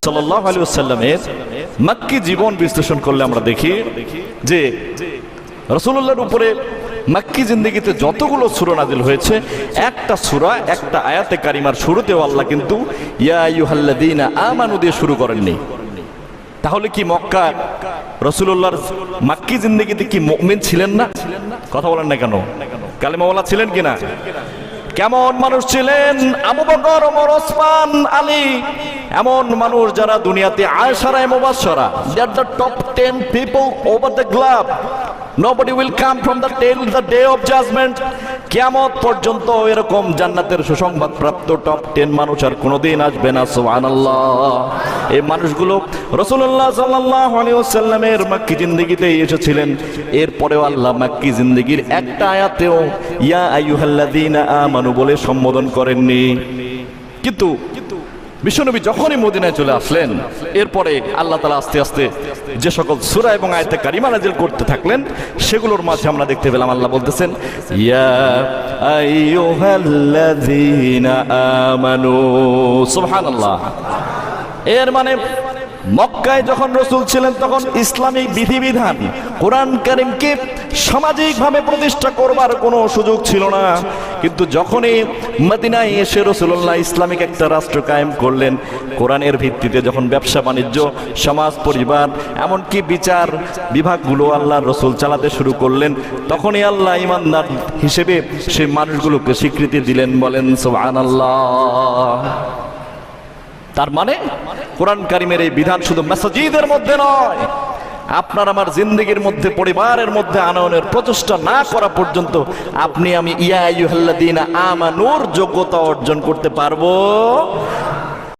সাল্লাল্লাহু আলাইহি ওয়াসাল্লামের মক্কি জীবন বিশ্লেষণ করলে আমরা দেখি যে রাসূলুল্লাহর উপরে মক্কি জিন্দেগিতে যতগুলো সূরা নাযিল হয়েছে, একটা সূরা একটা আয়াতে কারিমার শুরুতেও আল্লাহ কিন্তু ইয়া আইয়ুহাল্লাযীনা আমানু দিয়ে শুরু করেননি। তাহলে কি মক্কা রাসূলুল্লাহর মক্কি জিন্দেগিতে কি মুমিন ছিলেন না? কথা বলেন না কেন? কালেমাওয়ালা ছিলেন কিনা? কেমন মানুষ ছিলেন? আবু বকর, ওমর, ওসমান, আলী, এমন মানুষ যারা দুনিয়াতে আয়শারায়ে মুবাশশারা, they are the top 10 people over the globe. Nobody will come from the till the day of judgment. কিয়ামত পর্যন্ত এরকম জান্নাতের সুসংবাদ প্রাপ্ত টপ 10 মানুষ আর কোনোদিন আসবে না। সুবহানাল্লাহ। এই মানুষগুলো রাসূলুল্লাহ সাল্লাল্লাহু আলাইহি ওয়াসাল্লামের মক্কি জিন্দেগিতে এসেছিলেন। এরপরেও আল্লাহ মক্কি জিন্দেগির একটা আয়াতেও ইয়া আইয়ুহাল্লাযীনা আমানু বলে সম্বোধন করেননি। কিন্তু বিশ্বনবী যখনই মদিনায় চলে আসলেন, এরপরে আল্লাহ তাআলা আস্তে আস্তে যে সকল সূরা এবং আয়াতে কারিমা নাযিল করতে থাকলেন, সেগুলোর মাঝে আমরা দেখতে পেলাম আল্লাহ বলতেছেন ইয়া আইয়ুহাল্লাযীনা আমানু। সুবহানাল্লাহ। এর মানে মক্কায় যখন রাসূল ছিলেন তখন ইসলামিক বিধিবিধান, কোরআন কারীমকে সামাজিকভাবে প্রতিষ্ঠা করবার কোনো সুযোগ ছিল না। কিন্তু যখনই মদিনায় এসে রাসূলুল্লাহ ইসলামিক একটা রাষ্ট্র কায়েম করলেন, কোরআনের ভিত্তিতে যখন ব্যবসা বাণিজ্য, সমাজ, পরিবার, এমনকি বিচার বিভাগগুলো আল্লাহর রাসূল চালাতে শুরু করলেন, তখনই আল্লাহ ঈমানদার হিসেবে সেই মানুষগুলোকে স্বীকৃতি দিলেন। বলেন সুবহানাল্লাহ। তার মানে কোরআন কারীমের এই বিধান শুধু মসজিদের মধ্যে নয়, আপনার আমার জিন্দেগির মধ্যে, পরিবারের মধ্যে আনয়নের প্রচেষ্টা না করা পর্যন্ত আপনি আমি ইয়া আইয়ুহাল্লাযীনা আমানুর যোগ্যতা অর্জন করতে পারবো